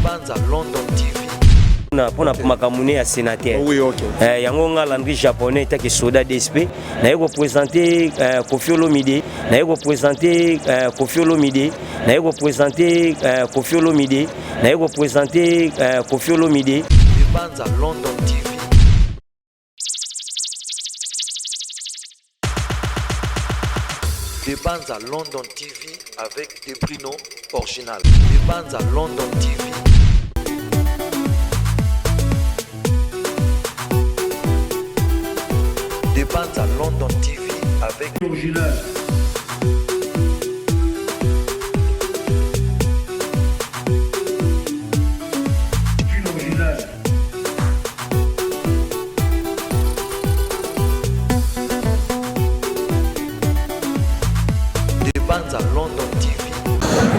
Banza London TV. Pour makamune à sénateur. Oui, ok. Yango nga landry japonais taki soda DSP. Na yego présenter Koffi Olomide. Na yego présenter Koffi Olomide. Na yego présenter Koffi Olomide. Na yego présenter Koffi Olomide. Banza London TV. Des Banza London TV avec des Bruno original. Des Banza London TV. Des Banza London TV avec original.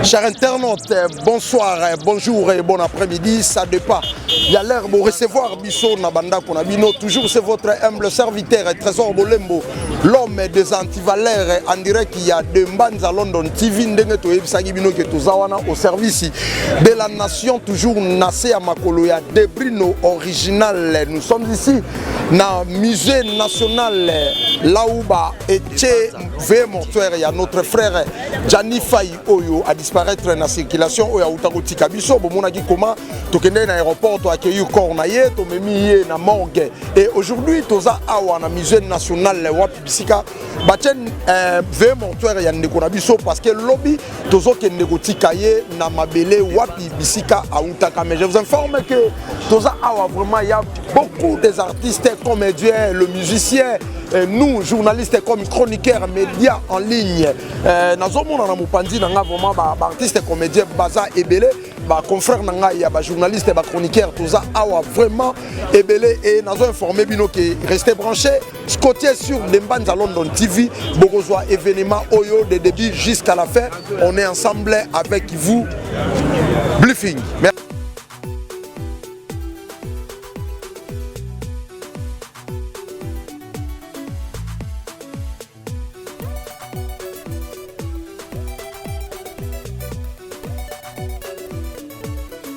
Chers internautes, bonsoir, bonjour et bon après-midi, ça dépend. Il y a l'air de recevoir Bisso Nabanda Konabino. Toujours c'est votre humble serviteur, Trésor Bolembo, l'homme des antivaleurs en direct. Il y a de Banza London TV, au service de la nation, toujours Nassé à Makoloya, de Bruno original. Nous sommes ici dans le musée national Laouba et Tché Mortuaire. Il y a notre frère Gianni Faye Oyo a disparaître dans la circulation. Oya Utaruti Kabiso, Bomonagi Koma, Tokende dans l'aéroport, to accueilli Cornaye, to Memi na morgue. Et aujourd'hui, Toza Awa na musée national Wapi Bisika, Bachen V Mortuaire ya Nekonabiso parce que lobby Tozo ke Negotikaye na Mabele Wapi Bisika à Utaka. Mais je vous informe que Toza Awa vraiment il y a beaucoup des artistes, comédiens, le musicien. Nous, journalistes comme chroniqueurs, médias en ligne, nous avons vraiment artistes, comédiens, baza ebele, confrères, journalistes, chroniqueurs, tout ça, vraiment ebele et nous avons informé que restez branchés, scottiez sur Banza London TV, Bogozoa événement Oyo de début jusqu'à la fin. On est ensemble avec vous. Bluffing. Merci.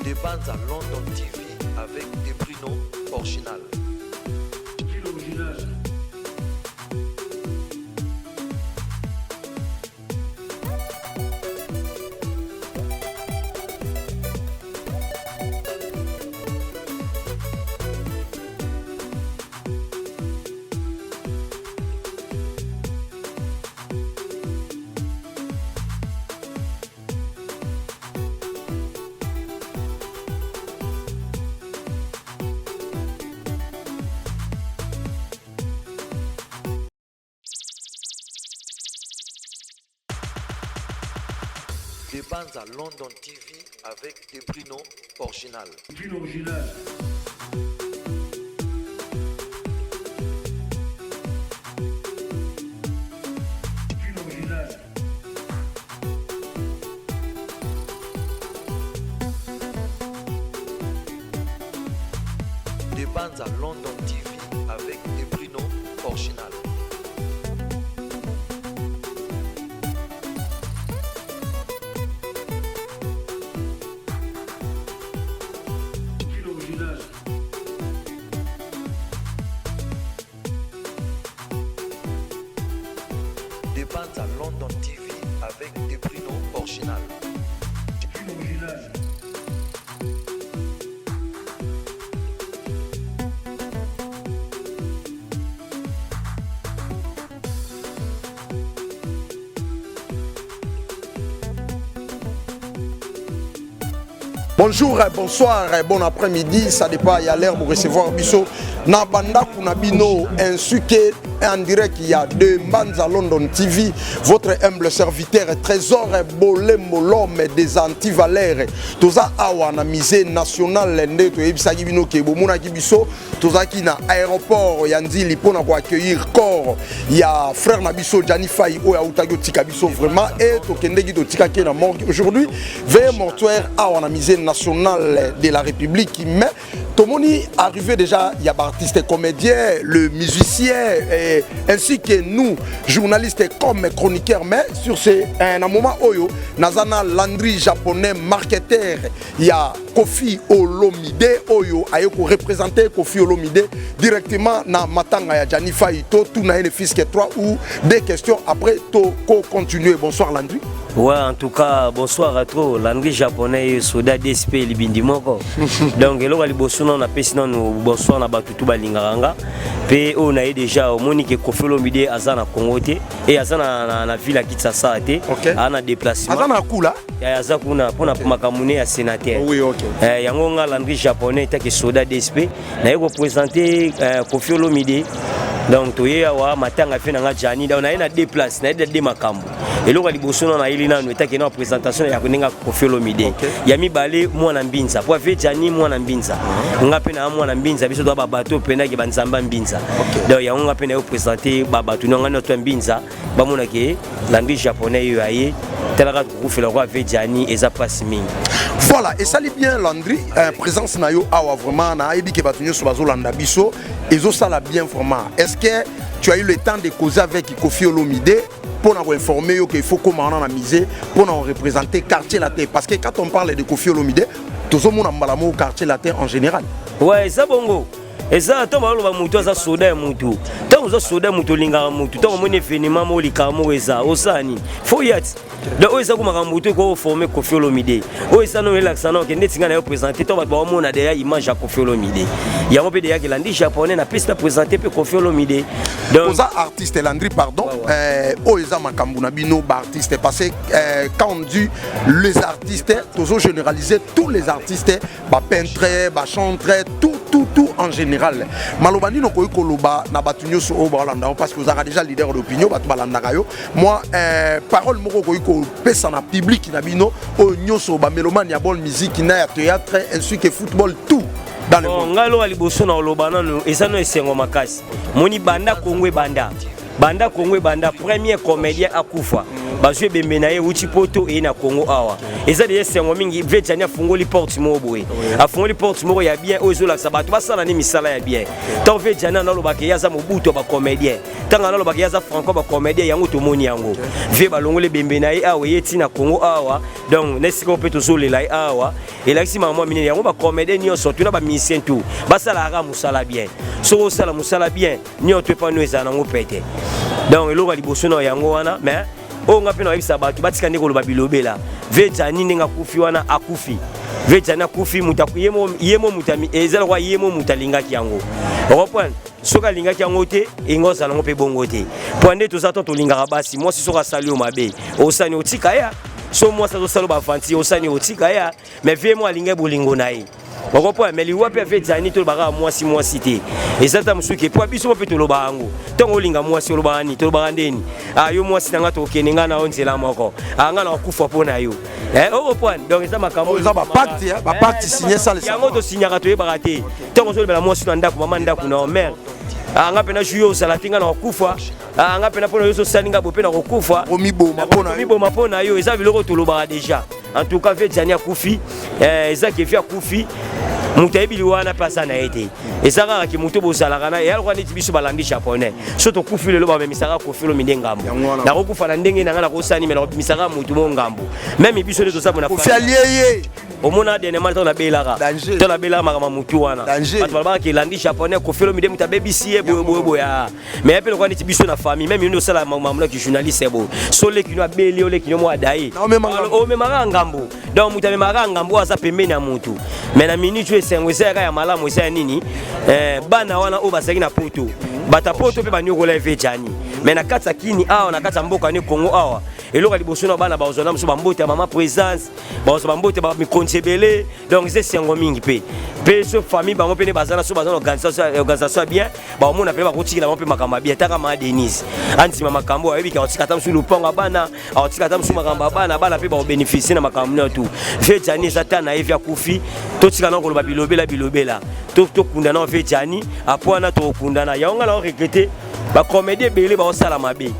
Des Banza London TV avec des Bruno original. Des Banza London TV avec des Bruno original. Des Banza London TV avec des Bruno original. Des Banza London TV avec des Bruno original. Bonjour, bonsoir, bon après-midi, ça dépend, il y a l'air de recevoir Bisso. Nabanda Kunabino, ainsi que en direct, il y a de Banza London TV, votre humble serviteur, Trésor Bolembo, l'homme des antivaleurs. Toza Awa na musée national, Ndeto Ebisagi Bino Kebomuna Kibiso, Toza qui na aéroport, Yanzili pour accueillir corps. Il y a frère Nabiso, Gianni Faye, Oya Utago Tikabiso, vraiment, et Tokendegi de Tikake na morgue. Aujourd'hui, veille mortuaire Awa na musée national de la République, mais Tomoni arrivé déjà, il y a l'artiste et comédien, le musicien, ainsi que nous, journalistes comme chroniqueurs. Mais sur un moment, Nazana Landry, japonais, marketeur, il y a Kofi Olomide, Ayoko représenté Kofi Olomide directement dans Matanga ya Janifa Ito, tout n'a une fils que 3 ou des questions après, to continuer. Bonsoir Landry. Ouais, en tout cas, bonsoir à toi. Landry japonais, soda DSP, libindi moko. Donc, là, on a passé bonsoir na batutu balingaranga. Puis, on a déjà au Monique Kofi Olomide Azana Congo et Azana na ville à Kitsasa te. On a déplacement. Azana Kula. Azakuna pour na makamune à sénateur. Oui, OK. Yangonga Landry japonais ta que soda DSP. Na représenter Kofi Olomide. Donc, tu es à Matanga fait na Jani. On a déplacé, na des makambo. Et là, on a une présentation de Kofi Olomide. Il y a mis balé moi na mbinza. Pour faire Jani moi na mbinza. On a pena moi na mbinza. Biso doit bateau pena qui banzamba mbinza. Donc il y a on a pena présenter bateau non notre mbinza. Ba mona ke Landry japonais yoaye. Tela ko faire le roi avec Jani et ça passe mingi. Voilà, et ça lit bien Landry, présence na yo awa vraiment na ebi ke batunyo so bazolanda biso. Ezo ça la bien vraiment. Est-ce que tu as eu le temps de causer avec Kofi Olomide pour nous informer qu'il faut comment on a misé pour nous représenter quartier latin? Parce que quand on parle de Kofi Olomide, tout le monde a un quartier latin en général. Ouais, c'est bongo. Et ça, tant que nous avons un soda mutu, tant que nous avons un soda mutu linga mutu, tant que nous avons un événement au likamo eza, au sani, faut y être. Donc, on a mutu qu'on forme Kofi Olomide. On ça nous relaxant, que nous avons présenté, tant que nous avons déjà image à Kofi Olomide. Il y a un peu de gens qui l'ont japonais, n'a pas présenté pour Kofi Olomide. Donc, aux artistes Landry, pardon, Oeza Makambuna Bino, artistes, parce que quand on dit les artistes, toujours généraliser tous les artistes, peintres, chanteurs, tout en général. Malobani no koy koloba na batunyo so obalanda parce que vous avez déjà leader d'opinion batu balanda kayo. Moi parole moko koy ko pesa na public na bino o nyoso ba mélomane ya bonne musique na ya théâtre ainsi que football tout dans le monde. Ngalo aliboso na olobana no esano esengo makasi. Moni banda Kongwe banda Kongwe banda premier comédien akufa. Bazwe bembenaye uti poto e na Congo awa. Eza de sengo mingi vetania fungoli porte moboe. Afungoli porte moko ya bien ozo la sabato basala ni misala ya bien. Tant vetania na lobake yaza mobuto ba comédien. Tanga na lobake yaza franco ba comédien yango to moni yango. Ve balongole bembenaye awa yeti na Congo awa. Donc nesiko peto zolela awa. Et là si maman mine yango ba comédien nyo surtout na ba musicien tout. Basala ra musala bien. So sala musala bien. Nyo to pa no ezana ngo pete. Donc eloko liboso na yango wana mais on a pena ibisa batu batikande ko loba bilobela vejani ninga kufi wana akufi vejana kufi mutakuyemo yemo mutami ezala kwa yemo mutalinga kiango reprendre soka linga kiango te ingoza nango pe bongo te pwande to sato to linga basi moi si soka salio mabe osani otika ya so moi ça to salo ba fanti osani otika ya mais viemo alinga bolingo nae. Pourquoi mais les wapes fait Jani to bara moi cité et ça ta musuki pour biso pe to lo bango tongo linga moi si lo bani to barandeni ah yo moi sinanga to keninga na onzela moko anga na kufa pona yo au point donc ça makambo ça ba pacte signer ça les yango to signaka to yebaraté tongo so bela moi si ndako mama ndako na mère anga pena juyo salatinga na kufa anga pena pona yo so salinga bo pena kufa omibo mapona yo eza biloko to lo bara déjà en tout cas fait Jani akufi eza ke fi akufi mutaibili wana pasa na ete ezaka ki muto bozalaka na ya kwa neti biso balandi japonais soto kufi lelo ba misaka Kofi Olomide ngambo na ko kufa na ndenge na ngana ko sani mais na misaka mutu mo ngambo même biso leto sabu na Kofi alieye omona dene mal to na belaka to na belaka makama mutu wana bato balaba ki landi japonais Kofi Olomide muta BBC bobo ya mais appelle kwa neti biso na famille même nous sala mamla ki journaliste bo sole ki no abeli ole ki no mo adai o me ngambo donc muta me ngambo asa pembeni ya mutu mais na minute sengwesa ya malamu esa nini bana wana o basaki na poto bata poto pe banyokola Jani mais na kata kini awa na kata mboka ni Congo awa eloko liboso na bana bazona muso bambote mama présence bazo bambote ba mikontebele donc c'est sengo mingi pe so famille bango pe ne bazana so bazana organisation bien ba mona pe ba kotikila mo pe makamba bien taka ma Denise anti mama makambo ayebi ka otikata muso luponga bana otikata muso makamba bana pe ba bénéficier na makambo na tout Jani satana evia kufi totika na ko loba bilobela to kunda na Jani apona to kunda na yaonga na regretter ba comédie belé ba osala mabe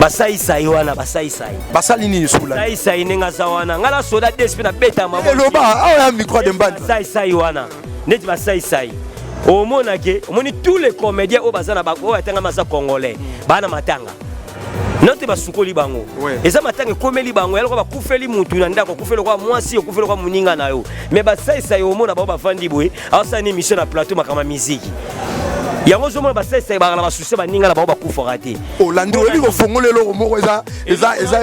basai wana basali nini sula sai nenga zawana ngala soda DSP na beta mama eloba awa micro de mbandi sai wana neti basai Au monake, tous les comédiens au bazana bako atanga masa congolais. Bana matanga. Note basukoli bango. Eza matanga komeli bango yaloko bakufeli mutu na ndako kufeli kwa mwasi okufeli kwa muninga na yo. Mais basaisa yo mona ba bafandi boye. Asa ni émission na plateau makama musique. Yango zo mona basaisa ba na basusse baninga na ba bakufa raté. Oh landi obi ko fongole lo moko eza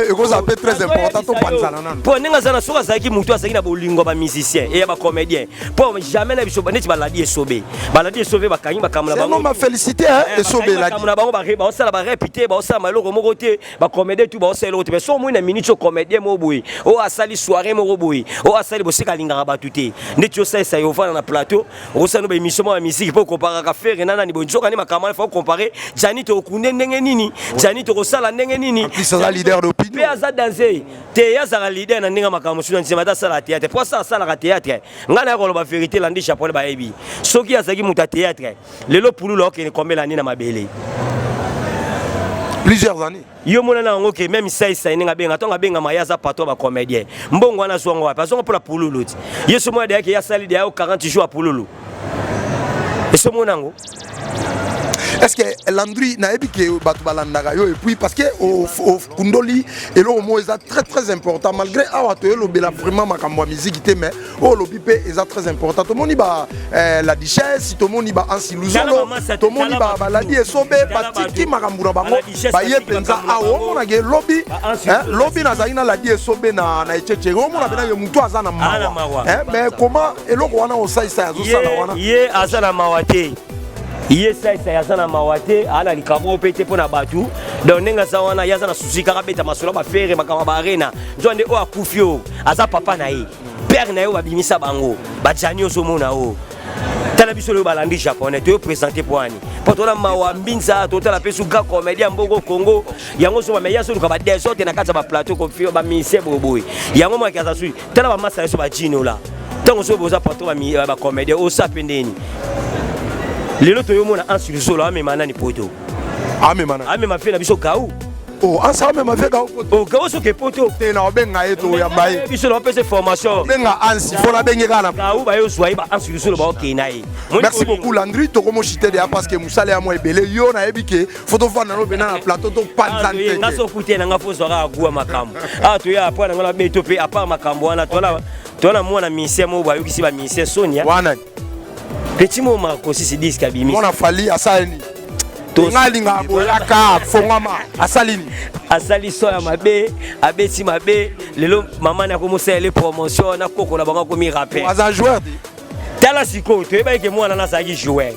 ekoza pe très important to panzana nana. Po ninga zana soka zaki mutu asaki na bolingo ba musicien et ba comédien. Po jamais na biso baneti baladi esobe. Baladi esobe bakangi bakamula bango. Non ma félicité hein esobe la. Bakamula bango ba osala ba répéter ba osala maloko moko te ba comédien tout ba osala l'autre. Mais so mo na minute so comédien mo boyi. O asali soirée mo boyi. O asali bosika lingaka batuté. Ndeti osala yo vana na plateau. O osala no ba émission ma musique po comparer ka faire nana ni bonjoka ni makamala il faut comparer Jani to kunde ndenge nini Jani to kosala ndenge nini c'est un leader d'opinion pe aza danser te yaza leader na ndenge makamala suna nzima ta sala théâtre pour ça sala ka théâtre ngana ko ba vérité landi chapeau ba ebi soki azaki muta théâtre lelo pululo okene kombela ni na mabele plusieurs années yo mona na ngoke même ça ninga benga tonga benga mayaza pato ba comédien mbongo wana zongo wa parce que pour la pululo yeso mo de ya sali de ya 40 jours à pululo et ce monango. Est-ce que Landry n'a pas que Batubalandaka et puis parce que au Kundoli et le mot est très important malgré Awato le bela vraiment ma cambo musique mais oh le bipé est très important tout le monde ba la duchesse tout le monde ba ansiluzolo tout le monde ba baladi et sobe batiki makambura bango ba ye penza awo mona ge lobby lobby na zaina la die sobe na echeche o mona bena ye mutu azana mawa mais comment et le wana osaisa yazo sala wana ye azana mawate Yesa yazana mawate ana likamo pete pona batu donc nenga sawana yazana susika kabeta masolo ba fere makama ba arena njonde o akufio aza papa na ye père na yo babimisa bango ba jani osomona o tala biso le balandi japonais te présenter poani potona mawa mbinza totala pesu ga comédien mbongo Congo yango so ba yaso ka ba desote na kata ba plateau ko fio ba mise boboy yango ma kaza sui tala ba masa so ba jino la tango so boza pato ba comédien o sapendeni lelo to yo mona ansuri solo ame manani poto ame manani ame mafena biso gaou oh ansa ame mafeka poto oh gaou so ke poto te na obenga eto ya mbaye biso lo pese formation benga ansi fona benga kana gaou ba yo swai ba ansuri solo ba okena ye merci beaucoup Landry to komo chité de parce que musale ya mo ebele yo na ebike photo vana no bena na plateau to panzante ngaso kute na ngafo so ka gua makambo ah to ya apana ngala beto pe apa makambo wana tona mwana mise mo ba yokisi ba mise Sonia wana petit moment aussi c'est disque abimi mona fali asalini to ngalinga boyaka fongama asalini asali so ya mabe abeti mabe lelo mama na komosa les promotions na koko na bango komi rapper aza joueur tala siko to eba ke mwana na saki joueur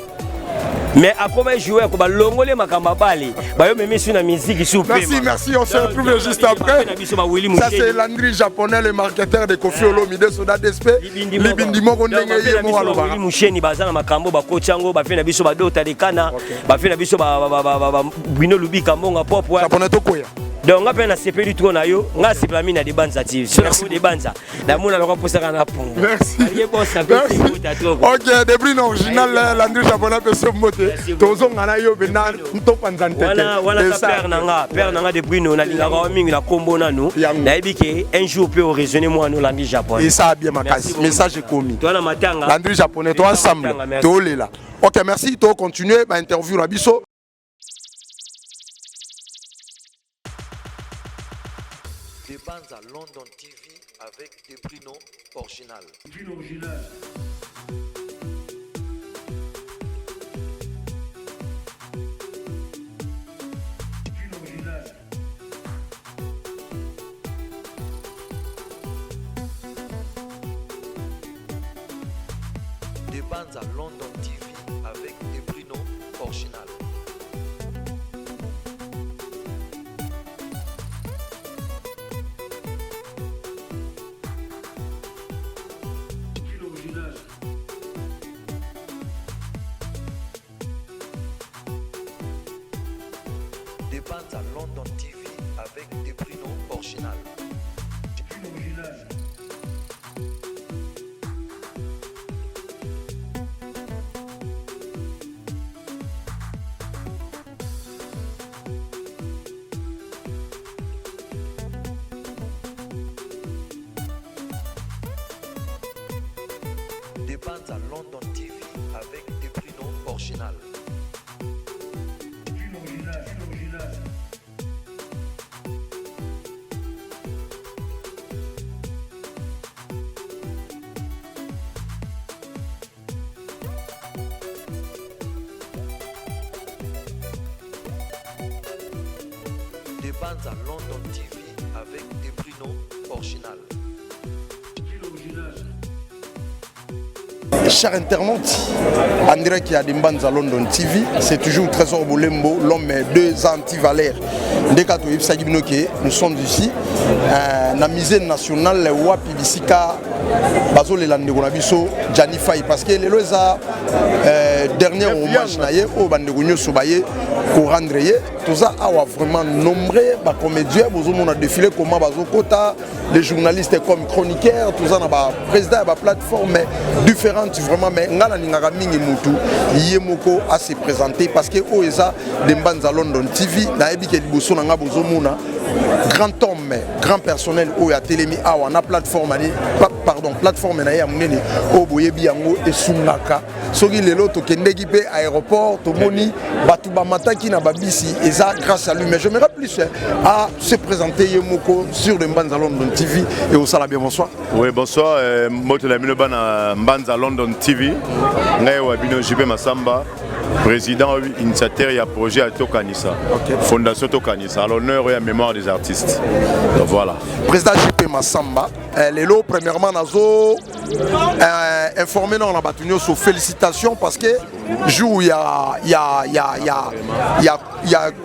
mais après joueur ko ba longole makamba bali ba yo memi sur la musique sous paiement. Merci on se retrouve juste après. Ça c'est Landry japonais le marketeur de Koffi Olomide Soda DSP libindi moko ndenge ye mo aloba musheni bazana makambo ba kochango ba fena biso ba dota de kana ba fena biso ba bwino lubika mbonga popo japonais to koya donc nga pe na sepeli to na yo nga sipla mina de banza ti sur de banza la mona la posa kana pongo merci ok des prix original Landry japonais pe so mote tozo ngana yo bena to panzante wala père nanga de prix na linga ka mingi na kombo nanu na ebike un jour peut raisonner moi no Landry japonais et ça bien makasi message commis toi na matanga Landry japonais toi ensemble to lela ok merci to continuer ba interview na biso. Des bandes à London TV avec des Bruno original. Des bandes à London TV avec des Bruno original. Des bandes à London TV avec des Bruno original. Des bandes à London TV avec des Bruno original. Des bandes à London TV avec des Bruno original. Chers internautes, André qui a des bandes à London TV, c'est toujours Trésor Bolembo, l'homme deux anti-valères. Nous sommes ici, la musée nationale Wapi Bisika, Bazo le Landegonabiso, Gianni Faye, parce que les lois dernier hommage naïe au Bandegonio Sobaye, pour rendre tout ça a vraiment nombreux comédiens, on a défilé comment Bazo Kota, les journalistes comme chroniqueurs, tout ça, le président de la plateforme différentes vraiment, mais ngala ninga mingi mutu yemoko a se présenter parce que oeza de banza London TV na ebi ke liboso na nga bozomuna grand homme, grand personnel o ya telemi awa na plateforme ali pardon plateforme na ya munene o boyebi yango esungaka soki lelo to kendeki pe aéroport to moni batu ba mataki na babisi eza grâce à lui, mais j'aimerais plus à se présenter yemoko sur de banza London TV et au sala bien bonsoir. Oui bonsoir moto la mino bana banza London TV ngai wa bino JP Massamba président initiateur et projet à Tokanisa, Fondation Tokanisa, à l'honneur et à mémoire des artistes. Donc voilà. Président JP Massamba, Lélo, premièrement, nazo informé dans la bataille sur félicitations parce que jour il y a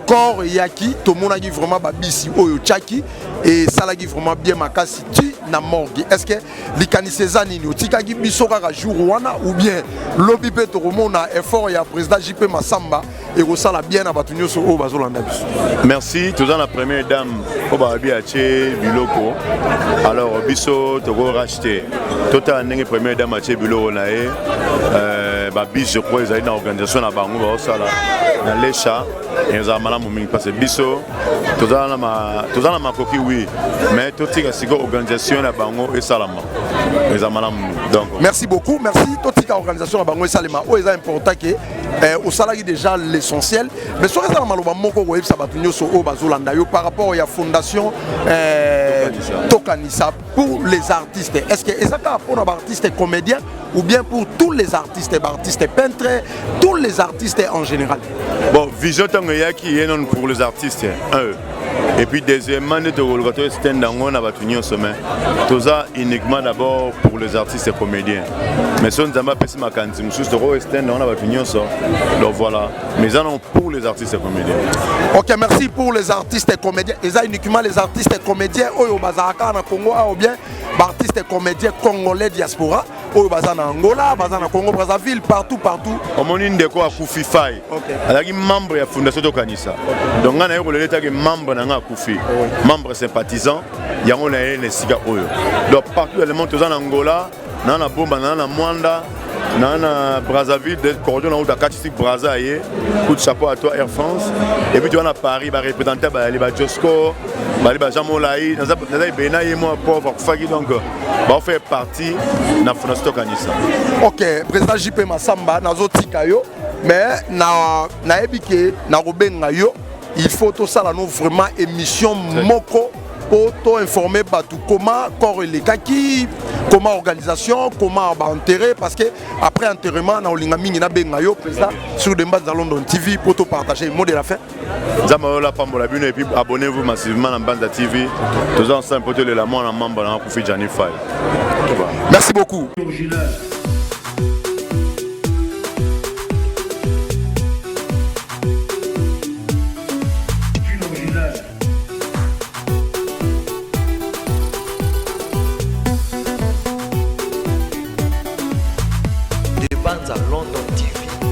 corps et yaki, tout le monde a dit vraiment babisi oyo chaki et ça l'a dit vraiment bien makasi tu na morgue. Est-ce que les canisezani ni otika gi biso kaka jour wana ou bien lobby pe to remona effort ya président JP Massamba et ko sala bien na bataille sur o bazolanda biso. Merci tous la première dame Obabi Ache Biloko. Alors biso to go racheter total ndenge première dame Ache Biloko na bis je crois ils dans organisation na bango ba osala na lecha et za malamu mingi parce que biso tozala na makoki oui mais totika siko organisation na bango et salama et za malamu donc merci beaucoup, merci totika organisation na bango et salama o eza important que au salari déjà l'essentiel mais sur ça maloba moko ko yebisa batu nyoso o bazolanda yo par rapport à fondation Tokanisa pour les artistes. Est-ce que ça pour les artistes comédiens ou bien pour tous les artistes peintres, tous les artistes en général? Bon, vision qui est non pour les artistes. Et puis deuxièmement, tout ça uniquement d'abord pour les artistes comédiens. Mais si on a passé ma cantine, donc voilà. Mais ça non pour les artistes comédiens. Ok, merci pour les artistes comédiens. Et ça uniquement les artistes comédiens au Bazaka na Congo ou bien artistes comédiens congolais diaspora au Bazana Angola, Bazana Congo Brazzaville, partout. On m'a dit quoi à Koufi Faye. Elle est membre de la Fondation Tokanisa. Donc on a eu l'État qui est membre de la Koufi, membre sympathisant. Il y a un siga oyo. Donc partout dans le monde, en Angola, dans la Bomba, dans la Mwanda, dans la Brazzaville, des cordons dans la Katistik Brazza, coup de chapeau à toi Air France. Et puis tu vas à Paris, va représenter les Josco, les Jamolaï, les Bena et moi pauvre Fagi donc on fait partie de la Fondation Tokanisa. Ok, président JP Massamba, nazo tikayo, mais na ebike na robenga yo, il faut tout ça là nous vraiment émission moko pour informer Batou comment corps les kaki, comment organisation, comment enterrer parce que après enterrement na olinga mingi na bengayo président sur des bases à London TV pour tout partager le mot de la fin. Zamaola Pambola Bune et puis abonnez-vous massivement à Banza TV. Tous ensemble pour le membre dans Koufi Gianni Faye. Merci beaucoup. Original.